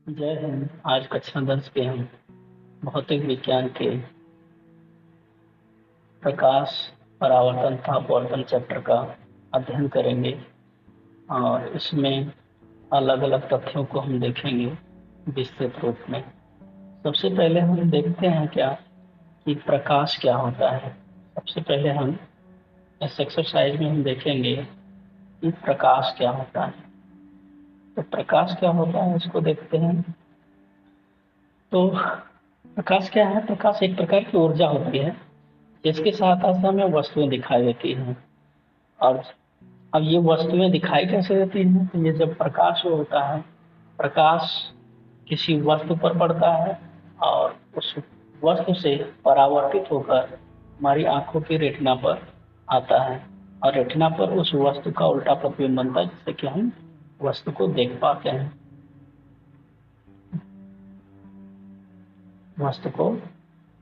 जय हिंद। आज कक्षा 10 के हम भौतिक विज्ञान के प्रकाश परावर्तन तथा अपवर्तन चैप्टर का अध्ययन करेंगे और इसमें अलग अलग तथ्यों को हम देखेंगे विस्तृत रूप में। सबसे पहले हम देखते हैं क्या कि प्रकाश क्या होता है। सबसे पहले हम इस एक्सरसाइज में हम देखेंगे कि प्रकाश क्या होता है। तो प्रकाश क्या होता है इसको देखते हैं। तो प्रकाश क्या है? प्रकाश एक प्रकार की ऊर्जा होती है जिसके साथ साथ हमें वस्तुएं दिखाई देती हैं। और अब ये वस्तुएं दिखाई कैसे देती हैं? तो ये जब प्रकाश होता है, प्रकाश किसी वस्तु पर पड़ता है और उस वस्तु से परावर्तित होकर हमारी आंखों की रेटिना पर आता है और रेटिना पर उस वस्तु का उल्टा प्रतिबिंब बनता है जिससे कि हम वस्तु को देख पाते हैं, वस्तु को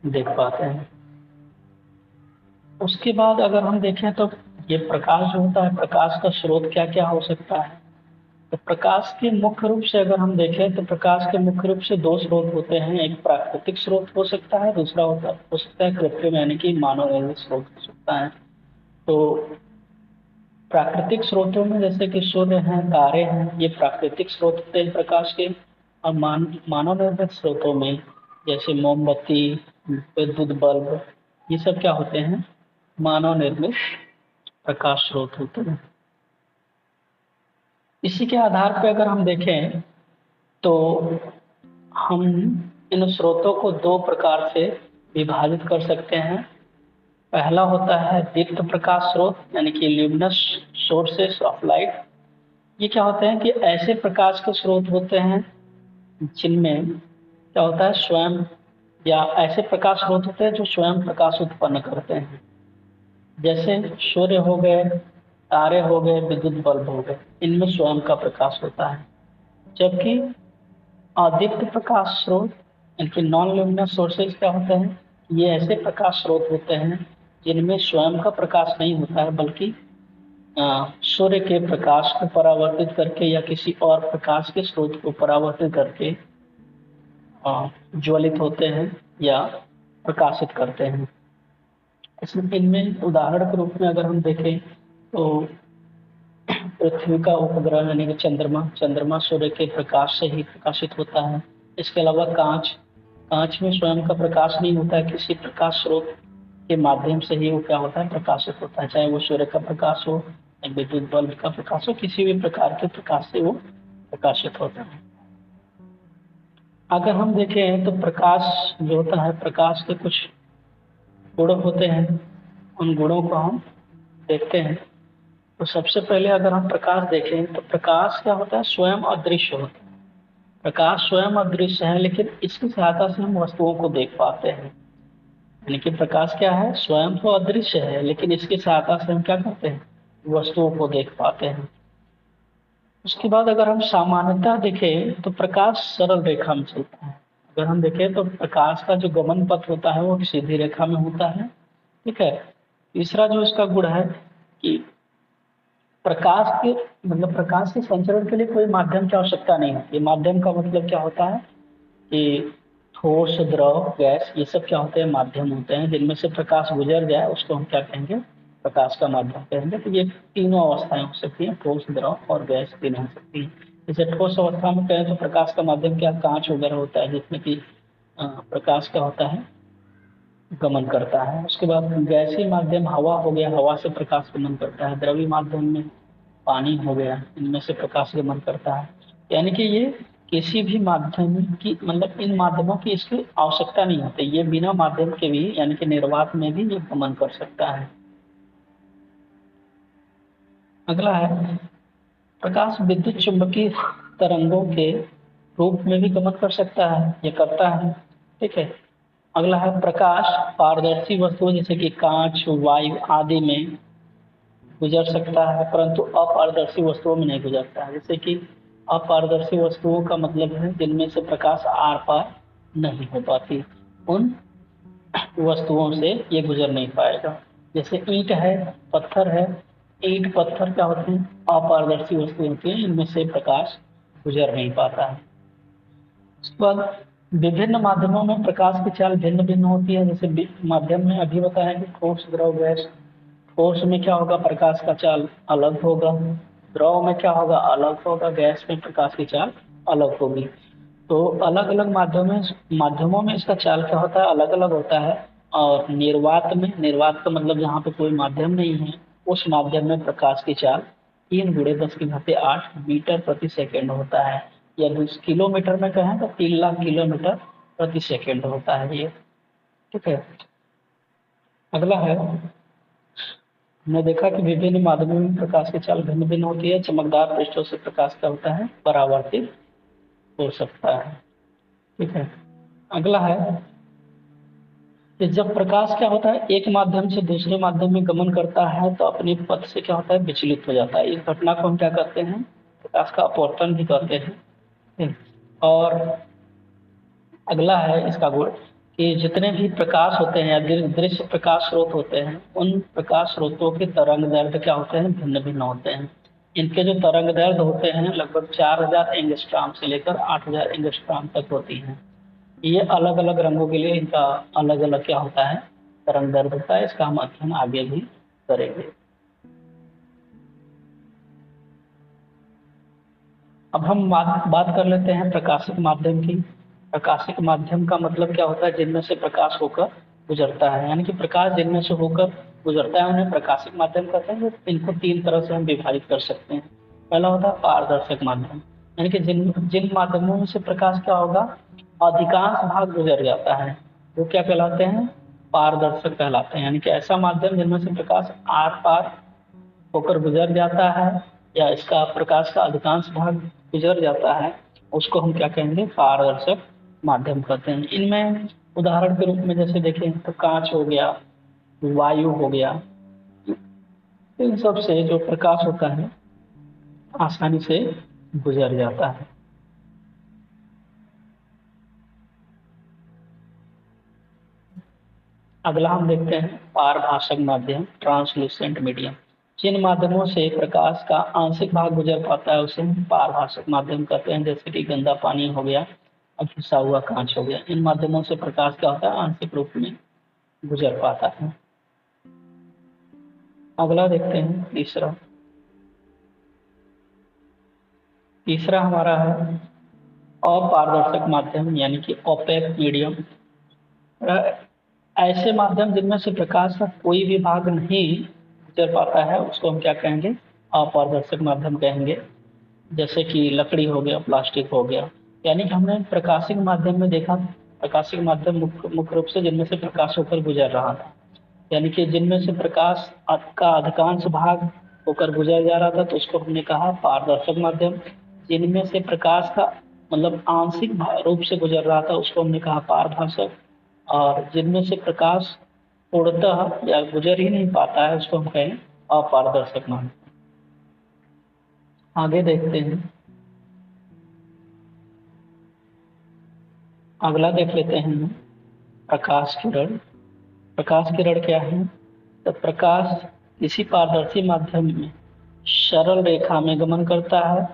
देख पाते हैं। उसके बाद अगर हम देखें तो ये प्रकाश जो होता है, प्रकाश का स्रोत क्या क्या हो सकता है। तो प्रकाश के मुख्य रूप से अगर हम देखें तो प्रकाश के मुख्य रूप से दो स्रोत होते हैं। एक प्राकृतिक स्रोत हो सकता है, दूसरा हो सकता है कृत्रिम यानी कि मानव निर्मित स्रोत हो सकता है। तो प्राकृतिक स्रोतों में जैसे कि सूर्य हैं, तारे हैं, ये प्राकृतिक स्रोत होते हैं प्रकाश के। और मानव निर्मित स्रोतों में जैसे मोमबत्ती, विद्युत बल्ब, ये सब क्या होते हैं? मानव निर्मित प्रकाश स्रोत होते हैं। इसी के आधार पर अगर हम देखें तो हम इन स्रोतों को दो प्रकार से विभाजित कर सकते हैं। पहला होता है दीप्त प्रकाश स्रोत यानी कि ल्यूमिनस सोर्सेस ऑफ लाइट। ये क्या होते हैं कि ऐसे प्रकाश के स्रोत होते हैं जिनमें क्या होता है, स्वयं या ऐसे प्रकाश स्रोत होते हैं जो स्वयं प्रकाश उत्पन्न करते हैं। जैसे सूर्य हो गए, तारे हो गए, विद्युत बल्ब हो गए, इनमें स्वयं का प्रकाश होता है। जबकि अदीप्त प्रकाश स्रोत यानी नॉन ल्यूमिनस सोर्सेज क्या होते हैं? ये ऐसे प्रकाश स्रोत होते हैं जिनमें स्वयं का प्रकाश नहीं होता है बल्कि सूर्य के प्रकाश को परावर्तित करके या किसी और प्रकाश के स्रोत को परावर्तित करके ज्वलित होते हैं या प्रकाशित करते हैं। इसमें इनमें उदाहरण के रूप में अगर हम देखें तो पृथ्वी का उपग्रह यानी कि चंद्रमा सूर्य के प्रकाश से ही प्रकाशित होता है। इसके अलावा कांच कांच में स्वयं का प्रकाश नहीं होता है, किसी प्रकाश स्रोत के माध्यम से ही वो क्या होता है, प्रकाशित होता है। चाहे वो सूर्य का प्रकाश हो या विद्युत बल्ब का प्रकाश हो, किसी भी प्रकार के प्रकाश से वो प्रकाशित होता है। अगर हम देखें तो प्रकाश जो होता है, प्रकाश के कुछ गुण होते हैं। उन गुणों को हम देखते हैं। तो सबसे पहले अगर हम प्रकाश देखें तो प्रकाश क्या होता है, स्वयं अदृश्य होता है। प्रकाश स्वयं अदृश्य है लेकिन इसकी सहायता से हम वस्तुओं को देख पाते हैं। यानी कि प्रकाश क्या है, स्वयं तो अदृश्य है लेकिन इसकी सहायता से हम क्या करते हैं, वस्तुओं को देख पाते हैं। उसके बाद अगर हम सामान्यतः देखें तो प्रकाश सरल रेखा में चलता है। अगर हम देखें तो प्रकाश का जो गमन पथ होता है वो सीधी रेखा में होता है। ठीक है। तीसरा जो इसका गुण है कि प्रकाश के प्रकाश के संचरण के लिए कोई माध्यम की आवश्यकता नहीं होती। माध्यम का मतलब क्या होता है कि ठोस, द्रव, गैस, ये सब क्या होते हैं, माध्यम होते हैं। जिनमें से प्रकाश गुजर जाए उसको हम क्या कहेंगे, प्रकाश का माध्यम कहेंगे। तो ये तीनों अवस्थाएं हो सकती हैं, ठोस, द्रव और गैस तीनों हो सकती हैं। जैसे ठोस अवस्था में कहें तो प्रकाश का माध्यम क्या, कांच वगैरह होता है जिसमें कि प्रकाश क्या होता है, गमन करता है। उसके बाद गैसीय माध्यम हवा हो गया, हवा से प्रकाश गमन करता है। द्रवीय माध्यम में पानी हो गया, इनमें से प्रकाश गमन करता है। यानी कि ये किसी भी माध्यम की इन माध्यमों की इसकी आवश्यकता नहीं होती। ये बिना माध्यम के भी यानी कि निर्वात में भी ये गमन कर सकता है। अगला है प्रकाश विद्युत चुंबकीय तरंगों के रूप में भी गमन कर सकता है, ये करता है। ठीक है। अगला है प्रकाश पारदर्शी वस्तुओं जैसे कि कांच, वायु आदि में गुजर सकता है परंतु अपारदर्शी वस्तुओं में नहीं गुजरता है। जैसे कि अपारदर्शी वस्तुओं का मतलब है जिनमें से प्रकाश आर पार नहीं हो पाती, उन वस्तुओं से ये गुजर नहीं पाएगा। जैसे ईंट है, पत्थर है। ईंट पत्थर क्या होते हैं, अपारदर्शी वस्तु होती है, इनमें से प्रकाश गुजर नहीं पाता है। उसके बाद विभिन्न माध्यमों में प्रकाश की चाल भिन्न भिन्न होती है। जैसे माध्यम में अभी बताया कि ठोस, द्रव, गैस। ठोस में क्या होगा, प्रकाश का चाल अलग होगा। द्रव में क्या होगा, अलग होगा। गैस में प्रकाश की चाल अलग होगी। तो अलग अलग माध्यमों में इसका चाल क्या होता है, अलग अलग होता है। और निर्वात में, निर्वात का मतलब जहाँ पे कोई माध्यम नहीं है, उस माध्यम में प्रकाश की चाल 3 × 10⁸ मीटर प्रति सेकेंड होता है। या 2 किलोमीटर में कहें तो 3 लाख किलोमीटर प्रति सेकेंड होता है ये। ठीक है। अगला है, हमने देखा कि विभिन्न माध्यमों में प्रकाश की चाल भिन्न भिन्न होती है। चमकदार पृष्ठों से प्रकाश क्या होता है, परावर्तित हो सकता है। ठीक है। अगला है कि जब प्रकाश क्या होता है, एक माध्यम से दूसरे माध्यम में गमन करता है तो अपनी पथ से क्या होता है, विचलित हो जाता है। इस घटना को हम क्या कहते हैं, प्रकाश का अपवर्तन भी कहते हैं। ठीक। और अगला है इसका गुण कि जितने भी प्रकाश होते हैं या दृश्य प्रकाश स्रोत होते हैं, उन प्रकाश स्रोतों के तरंग दैर्ध्य क्या होते हैं, भिन्न भिन्न होते हैं। इनके जो तरंग दैर्ध्य होते हैं लगभग 4000 एंगस्ट्रॉम से लेकर 8000 एंगस्ट्रॉम तक होती हैं। ये अलग अलग रंगों के लिए इनका अलग अलग क्या होता है, तरंग दैर्ध्य होता है। इसका हम अध्ययन आगे भी करेंगे। अब हम बात कर लेते हैं प्रकाशिक माध्यम की। प्रकाशिक माध्यम का मतलब क्या होता है, जिनमें से प्रकाश होकर गुजरता है, यानी कि प्रकाश जिनमें से होकर गुजरता है उन्हें प्रकाशिक माध्यम कहते हैं। इनको 3 तरह से हम विभाजित कर सकते हैं। पहला होता है पारदर्शक माध्यम, यानी कि जिन जिन माध्यमों में से प्रकाश क्या होगा, अधिकांश भाग गुजर जाता है, वो क्या कहलाते हैं, पारदर्शक कहलाते हैं। यानी कि ऐसा माध्यम जिनमें से प्रकाश आर पार होकर गुजर जाता है या इसका प्रकाश का अधिकांश भाग गुजर जाता है, उसको हम क्या कहेंगे, पारदर्शक माध्यम कहते हैं। इनमें उदाहरण के रूप में जैसे देखें तो कांच हो गया, वायु हो गया, इन सब से जो प्रकाश होता है आसानी से गुजर जाता है। अगला हम देखते हैं पारभाषक माध्यम, ट्रांसलूसेंट मीडियम। जिन माध्यमों से प्रकाश का आंशिक भाग गुजर पाता है उसे हम पारभाषक माध्यम कहते हैं। जैसे कि गंदा पानी हो गया और घिसा हुआ कांच हो गया, इन माध्यमों से प्रकाश क्या होता है, आंशिक रूप में गुजर पाता है। अगला देखते हैं तीसरा। तीसरा हमारा है अपारदर्शक माध्यम, यानी कि ओपेक मीडियम। ऐसे माध्यम जिनमें से प्रकाश का कोई भी भाग नहीं गुजर पाता है उसको हम क्या कहेंगे, अपारदर्शक माध्यम कहेंगे। जैसे कि लकड़ी हो गया, प्लास्टिक हो गया। यानी कि हमने प्रकाशिक माध्यम में देखा, प्रकाशिक माध्यम मुख्य रूप से जिनमें से प्रकाश होकर गुजर रहा था, यानी कि जिनमें से प्रकाश का अधिकांश भाग होकर गुजर जा रहा था तो उसको हमने कहा पारदर्शक माध्यम। जिनमें से प्रकाश का मतलब आंशिक रूप से गुजर रहा था उसको हमने कहा पारभाषक। और जिनमें से प्रकाश पूर्णतः या गुजर ही नहीं पाता है उसको हम कहें अपारदर्शक माध्यम। आगे देखते हैं, अगला देख लेते हैं प्रकाश किरण। प्रकाश किरण क्या है, तो प्रकाश किसी पारदर्शी माध्यम में सरल रेखा में गमन करता है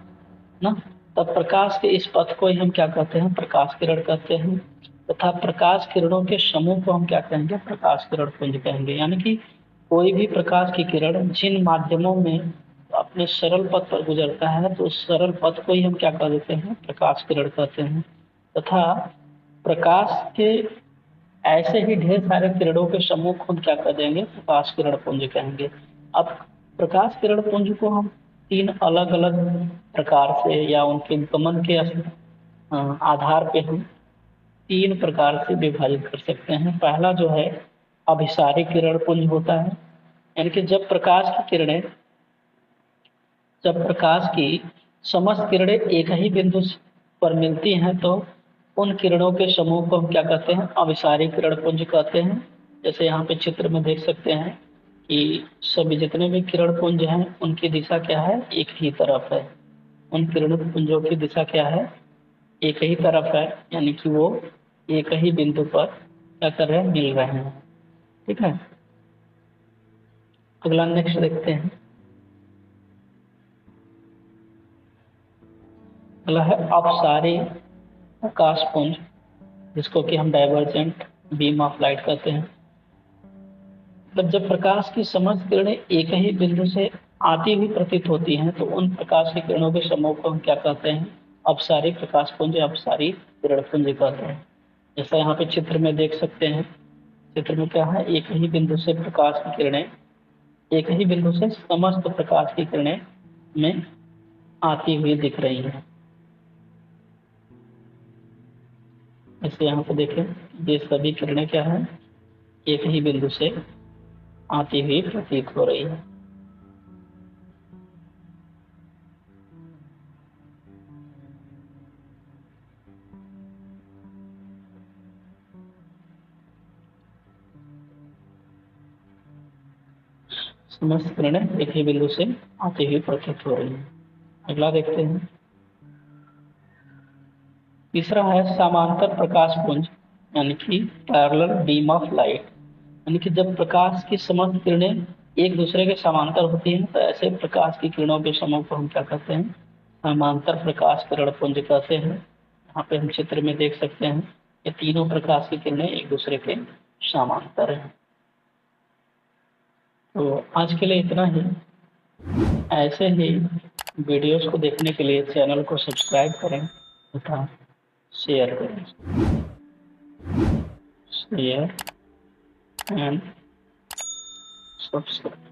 ना, तब प्रकाश के इस पथ को ही हम क्या कहते हैं, प्रकाश किरण कहते हैं। तथा प्रकाश किरणों के समूह को हम क्या कहेंगे, प्रकाश किरण पुंज कहेंगे। यानी कि कोई भी प्रकाश की किरण जिन माध्यमों में अपने सरल पथ पर गुजरता है तो उस सरल पथ को ही हम क्या कह देते हैं, प्रकाश किरण कहते हैं। तथा प्रकाश के ऐसे ही ढेर सारे किरणों के समूह को हम क्या कर देंगे, प्रकाश किरण पुंज कहेंगे। अब प्रकाश किरण पुंज को हम 3 अलग अलग प्रकार से या उनके गमन के आधार पे हम 3 प्रकार से विभाजित कर सकते हैं। पहला जो है अभिसारी किरण पुंज होता है, यानी कि जब प्रकाश की समस्त किरणें एक ही बिंदु पर मिलती हैं तो उन किरणों के समूह को हम क्या कहते हैं, अभिसारी किरण पुंज कहते हैं। जैसे यहाँ पे चित्र में देख सकते हैं कि सभी जितने भी किरण पुंज हैं उनकी दिशा क्या है, एक ही तरफ है। उन किरण पुंजों की दिशा क्या है, एक ही तरफ है, यानी कि वो एक ही बिंदु पर क्या कर रहे हैं, मिल रहे हैं। ठीक है। अगला नेक्स्ट देखते हैं, अगला है अपसारी प्रकाश पुंज, जिसको कि हम डाइवर्जेंट बीम ऑफ लाइट कहते हैं। मतलब जब प्रकाश की समस्त किरणें एक ही बिंदु से आती हुई प्रतीत होती हैं तो उन प्रकाश की किरणों के समूह को हम क्या कहते हैं? अपसारी प्रकाश पुंज या अपसारी किरण पुंज कहते हैं। जैसा यहाँ पे चित्र में देख सकते हैं, चित्र में क्या है, एक ही बिंदु से प्रकाश की किरणें, एक ही बिंदु से समस्त प्रकाश की किरणें में आती हुई दिख रही है। जैसे यहाँ पे देखें, ये सभी किरणें क्या है, एक ही बिंदु से आती हुई प्रतीत हो रही है। समस्त किरणें एक ही बिंदु से आती हुई प्रतीत हो रही है। अगला देखते हैं। तीसरा है समांतर प्रकाश पुंज, यानी कि पैरेलल बीम ऑफ लाइट। यानी कि जब प्रकाश की समस्त किरणें एक दूसरे के समांतर होती हैं तो ऐसे प्रकाश की किरणों के समूह को हम क्या कहते हैं? समांतर प्रकाश किरण पुंज कहते हैं। यहाँ पे हम चित्र में देख सकते हैं ये तीनों प्रकाश की किरणें एक दूसरे के समांतर हैं। तो आज के लिए इतना ही। ऐसे ही वीडियोस को देखने के लिए चैनल को सब्सक्राइब करें तथा शेयर करें। Share and subscribe.